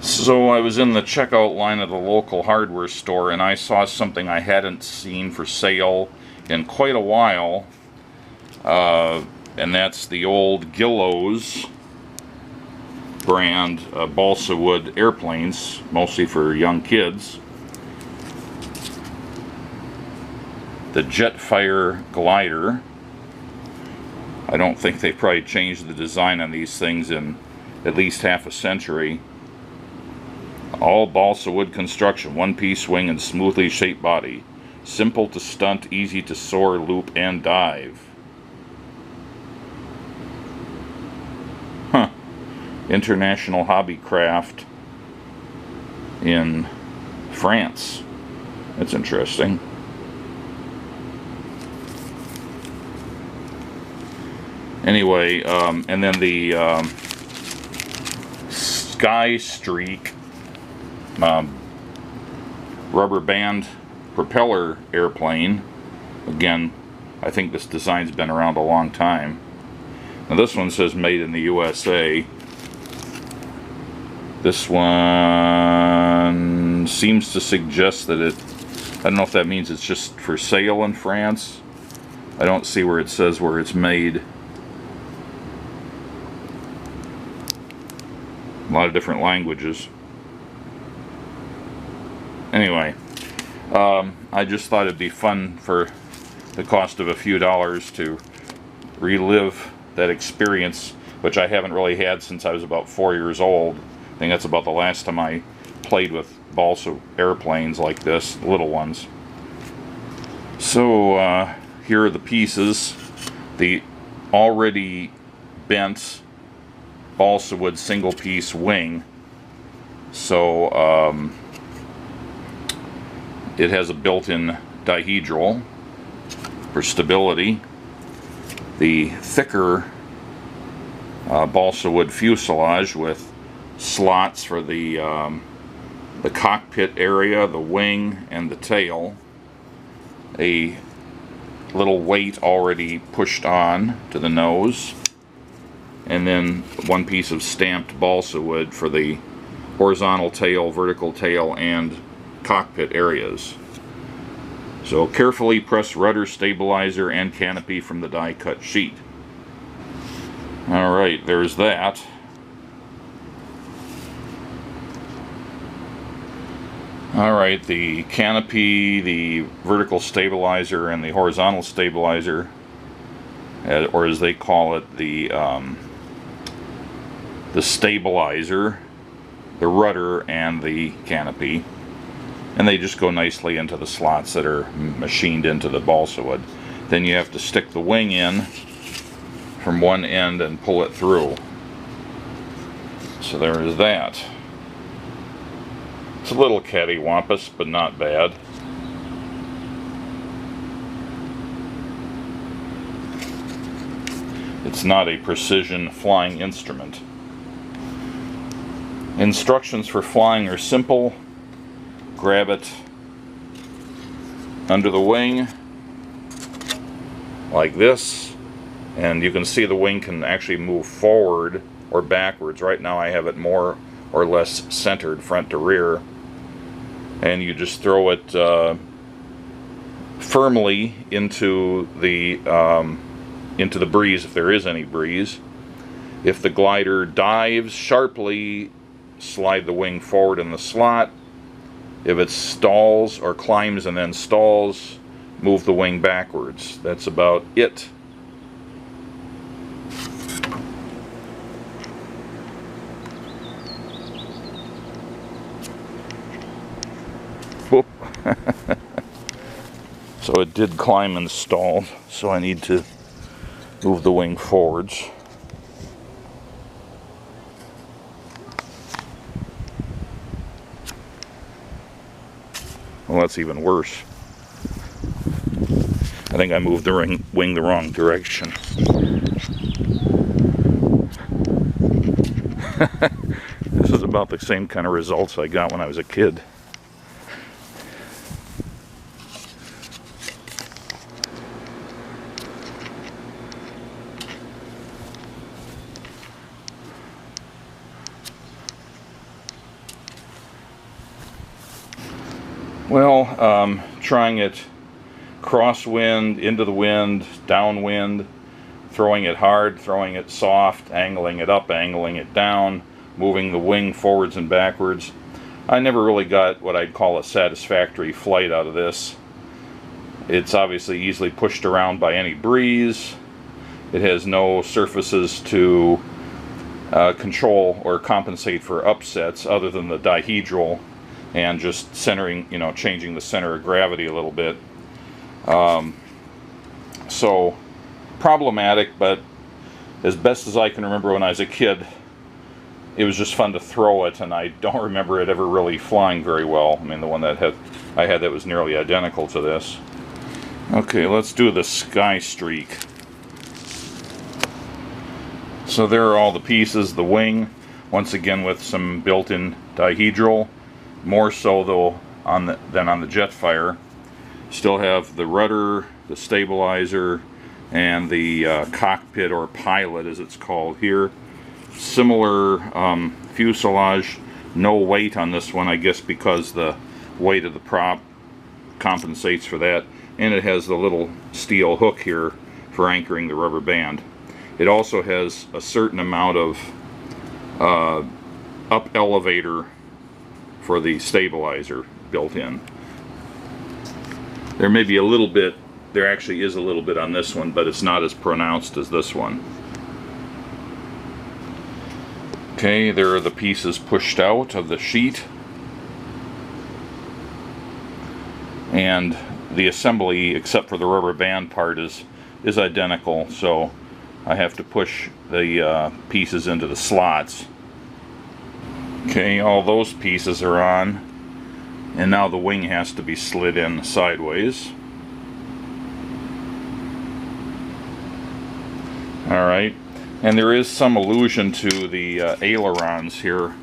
So I was in the checkout line at a local hardware store and I saw something I hadn't seen for sale in quite a while, and that's the old Guillow's brand balsa wood airplanes, mostly for young kids. The Jetfire glider. I don't think they probably changed the design on these things in at least half a century. All balsa wood construction, one-piece wing and smoothly shaped body. Simple to stunt, easy to soar, loop, and dive. Huh. International hobby craft in France. That's interesting. Anyway, and then the Sky Streak rubber band propeller airplane. Again, I think this design's been around a long time. Now this one says made in the USA. This one seems to suggest that I don't know if that means it's just for sale in France. I don't see where it says where it's made. A lot of different languages. Anyway, I just thought it'd be fun for the cost of a few dollars to relive that experience, which I haven't really had since I was about 4 years old. I think that's about the last time I played with balsa airplanes like this, little ones. So here are the pieces. The already bent balsa wood single piece wing. So it has a built-in dihedral for stability. The thicker balsa wood fuselage with slots for the cockpit area, the wing, and the tail. A little weight already pushed on to the nose. And then one piece of stamped balsa wood for the horizontal tail, vertical tail, and cockpit areas. So carefully press rudder, stabilizer, and canopy from the die cut sheet. Alright, there's that. Alright, the canopy, the vertical stabilizer, and the horizontal stabilizer, or as they call it, the stabilizer, the rudder, and the canopy. And they just go nicely into the slots that are machined into the balsa wood. Then you have to stick the wing in from one end and pull it through. So there is that. It's a little cattywampus, but not bad. It's not a precision flying instrument. Instructions for flying are simple. Grab it under the wing like this, and you can see the wing can actually move forward or backwards. Right now I have it more or less centered front to rear, and you just throw it firmly into the breeze, if there is any breeze. If the glider dives sharply, slide the wing forward in the slot. If it stalls or climbs and then stalls, move the wing backwards. That's about it. Whoop. So it did climb and stall, so I need to move the wing forwards. Well, that's even worse. I think I moved the wing the wrong direction. This is about the same kind of results I got when I was a kid. Well, trying it crosswind, into the wind, downwind, throwing it hard, throwing it soft, angling it up, angling it down, moving the wing forwards and backwards. I never really got what I'd call a satisfactory flight out of this. It's obviously easily pushed around by any breeze. It has no surfaces to control or compensate for upsets other than the dihedral and just centering, changing the center of gravity a little bit. So problematic, but as best as I can remember when I was a kid, it was just fun to throw it, and I don't remember it ever really flying very well. I mean, the one that I had that was nearly identical to this. Okay, let's do the Sky Streak. So there are all the pieces, the wing, once again with some built-in dihedral, more so though than on the Jetfire. Still have the rudder, the stabilizer, and the cockpit or pilot as it's called here. Similar fuselage, no weight on this one, I guess because the weight of the prop compensates for that, and it has the little steel hook here for anchoring the rubber band. It also has a certain amount of up elevator for the stabilizer built in. There may be a little bit, there actually is a little bit on this one, but it's not as pronounced as this one. Okay, there are the pieces pushed out of the sheet. And the assembly, except for the rubber band part, is identical, so I have to push the pieces into the slots. Okay, all those pieces are on, and now the wing has to be slid in sideways. Alright, and there is some allusion to the ailerons here.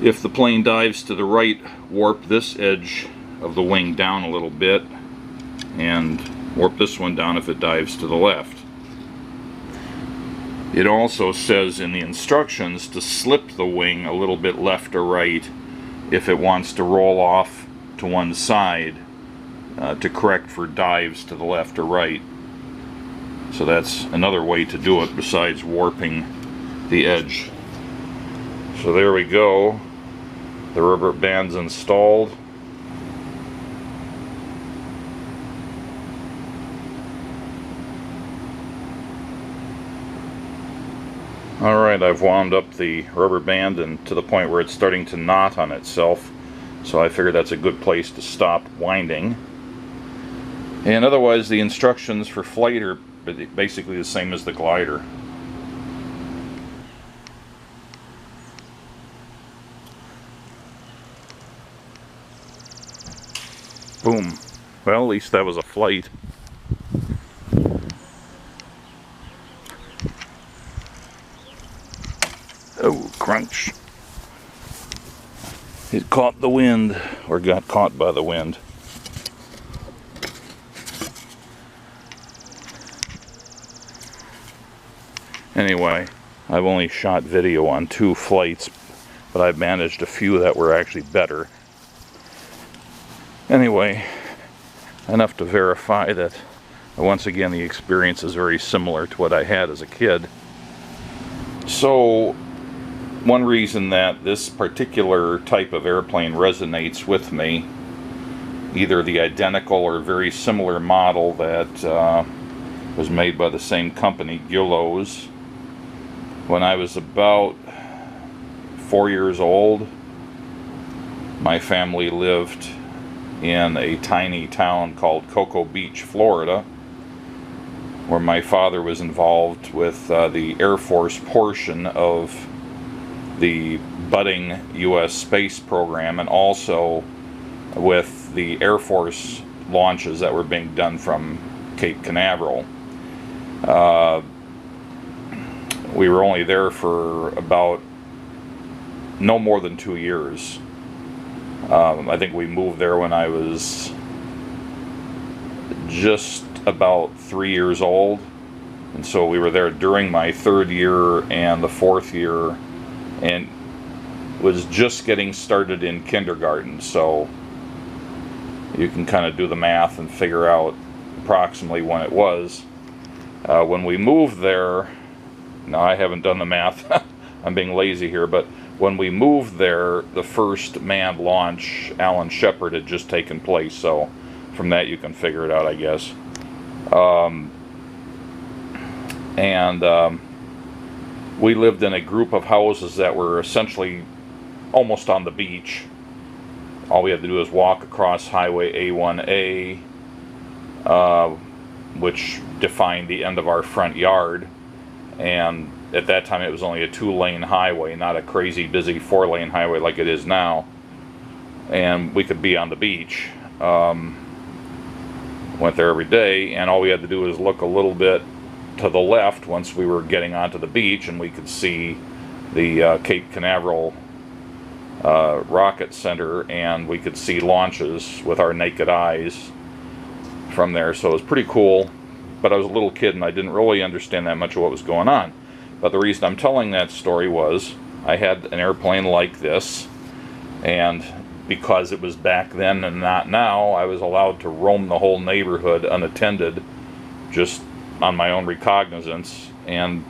If the plane dives to the right, warp this edge of the wing down a little bit, and warp this one down if it dives to the left. It also says in the instructions to slip the wing a little bit left or right if it wants to roll off to one side to correct for dives to the left or right. So that's another way to do it besides warping the edge. So there we go. The rubber band's installed. Alright, I've wound up the rubber band and to the point where it's starting to knot on itself, so I figured that's a good place to stop winding. And otherwise the instructions for flight are basically the same as the glider. Boom. Well, at least that was a flight. Oh, crunch. It caught the wind, or got caught by the wind. Anyway, I've only shot video on 2 flights, but I've managed a few that were actually better. Anyway, enough to verify that, once again, the experience is very similar to what I had as a kid. So, one reason that this particular type of airplane resonates with me, either the identical or very similar model that was made by the same company, Guillow's. When I was about 4 years old, my family lived in a tiny town called Cocoa Beach, Florida, where my father was involved with the Air Force portion of the budding U.S. space program, and also with the Air Force launches that were being done from Cape Canaveral. We were only there for about no more than 2 years. I think we moved there when I was just about 3 years old, and so we were there during my 3rd year and the 4th year, and was just getting started in kindergarten. So you can kind of do the math and figure out approximately when it was. When we moved there, now I haven't done the math, I'm being lazy here, but when we moved there, the first manned launch, Alan Shepard, had just taken place, so from that you can figure it out, I guess. We lived in a group of houses that were essentially almost on the beach. All we had to do was walk across Highway A1A, which defined the end of our front yard, and at that time it was only a 2-lane highway, not a crazy busy 4-lane highway like it is now, and we could be on the beach. Went there every day, and all we had to do was look a little bit to the left once we were getting onto the beach, and we could see the Cape Canaveral Rocket Center, and we could see launches with our naked eyes from there. So it was pretty cool, but I was a little kid and I didn't really understand that much of what was going on. But the reason I'm telling that story was I had an airplane like this, and because it was back then and not now, I was allowed to roam the whole neighborhood unattended, just on my own recognizance. And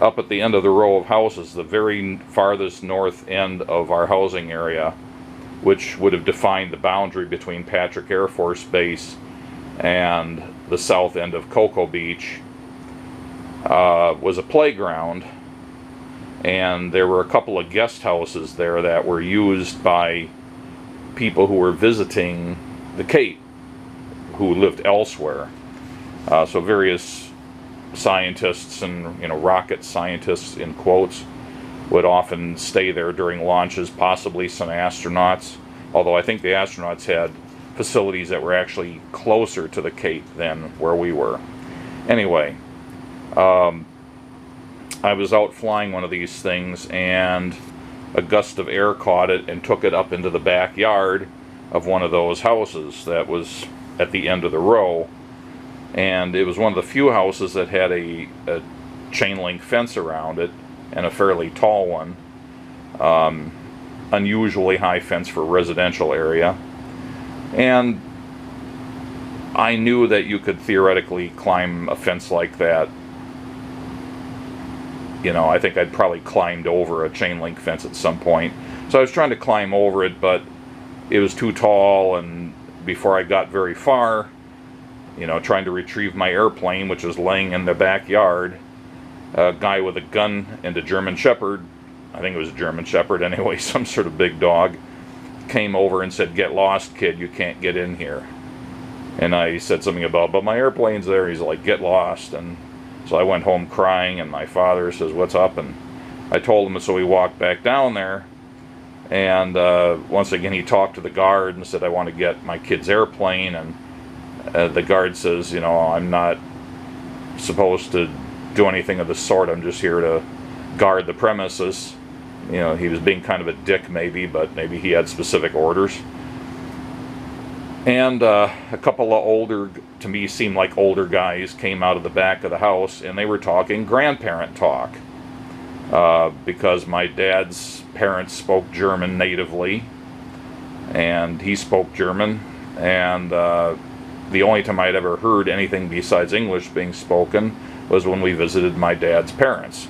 up at the end of the row of houses, the very farthest north end of our housing area, which would have defined the boundary between Patrick Air Force Base and the south end of Cocoa Beach, was a playground, and there were a couple of guest houses there that were used by people who were visiting the Cape, who lived elsewhere. So various scientists and, rocket scientists in quotes, would often stay there during launches, possibly some astronauts, although I think the astronauts had facilities that were actually closer to the Cape than where we were. Anyway, I was out flying one of these things, and a gust of air caught it and took it up into the backyard of one of those houses that was at the end of the row. And it was one of the few houses that had a chain link fence around it, and a fairly tall one. Unusually high fence for a residential area. And I knew that you could theoretically climb a fence like that. I think I'd probably climbed over a chain link fence at some point. So I was trying to climb over it, but it was too tall, and before I got very far, trying to retrieve my airplane, which was laying in the backyard, a guy with a gun and a German Shepherd, I think it was a German Shepherd anyway, some sort of big dog, came over and said, "Get lost, kid, you can't get in here." And I said something about, "But my airplane's there." He's like, "Get lost." And so I went home crying, and my father says, "What's up?" And I told him, and so we walked back down there, and once again he talked to the guard and said, "I want to get my kid's airplane." And the guard says, "I'm not supposed to do anything of the sort. I'm just here to guard the premises." He was being kind of a dick maybe, but maybe he had specific orders. And a couple of older, to me seemed like older guys, came out of the back of the house, and they were talking grandparent talk. Because my dad's parents spoke German natively, and he spoke German, and the only time I'd ever heard anything besides English being spoken was when we visited my dad's parents.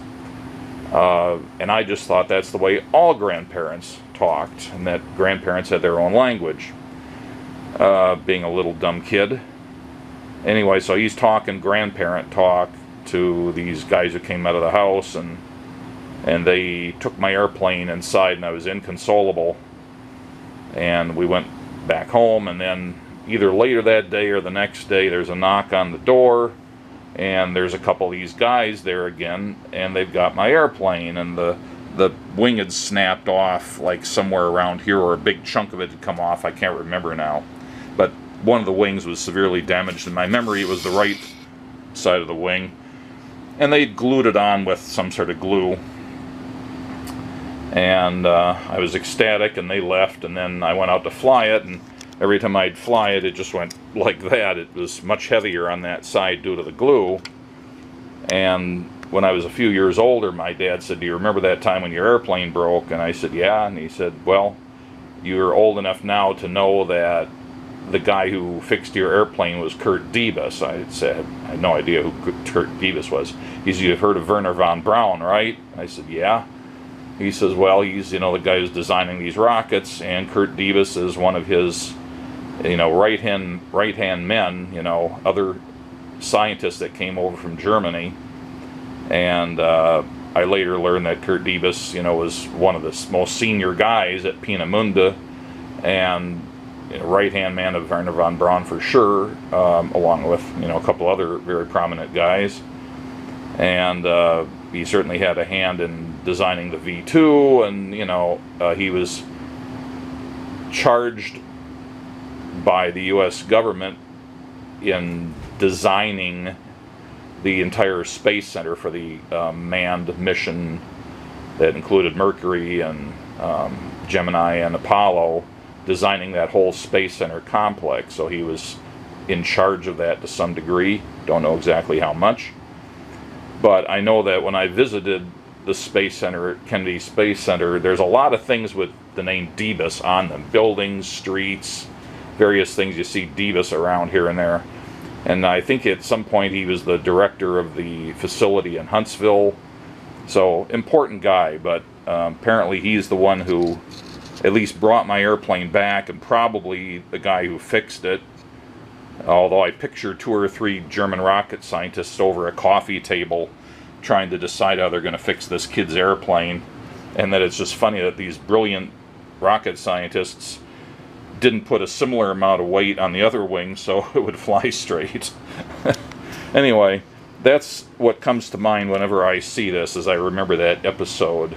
And I just thought that's the way all grandparents talked, and that grandparents had their own language. Being a little dumb kid. Anyway, so he's talking grandparent talk to these guys who came out of the house, and they took my airplane inside, and I was inconsolable. And we went back home, and then either later that day or the next day, there's a knock on the door, and there's a couple of these guys there again, and they've got my airplane, and the wing had snapped off like somewhere around here, or a big chunk of it had come off. I can't remember now, but one of the wings was severely damaged. In my memory, it was the right side of the wing, and they glued it on with some sort of glue. And I was ecstatic, and they left, and then I went out to fly it, and every time I'd fly it, it just went like that. It was much heavier on that side due to the glue. And when I was a few years older, my dad said, "Do you remember that time when your airplane broke?" And I said, "Yeah." And he said, "Well, you're old enough now to know that the guy who fixed your airplane was Kurt Debus. I said, I had no idea who Kurt Debus was. He said, you've heard of Wernher von Braun, right? I said, yeah. He says, well, he's, the guy who's designing these rockets, and Kurt Debus is one of his, right-hand men, other scientists that came over from Germany. And I later learned that Kurt Debus, was one of the most senior guys at Peenemünde, and right-hand man of Wernher von Braun for sure, along with a couple other very prominent guys. And he certainly had a hand in designing the V2, and he was charged by the U.S. government in designing the entire space center for the manned mission that included Mercury and Gemini and Apollo, designing that whole space center complex. So he was in charge of that to some degree. Don't know exactly how much. But I know that when I visited the Space Center, Kennedy Space Center, there's a lot of things with the name Debus on them. Buildings, streets, various things you see Debus around here and there. And I think at some point he was the director of the facility in Huntsville. So, important guy, but apparently he's the one who at least brought my airplane back, and probably the guy who fixed it. Although I picture 2 or 3 German rocket scientists over a coffee table trying to decide how they're going to fix this kid's airplane. And that it's just funny that these brilliant rocket scientists didn't put a similar amount of weight on the other wing so it would fly straight. Anyway, that's what comes to mind whenever I see this, as I remember that episode.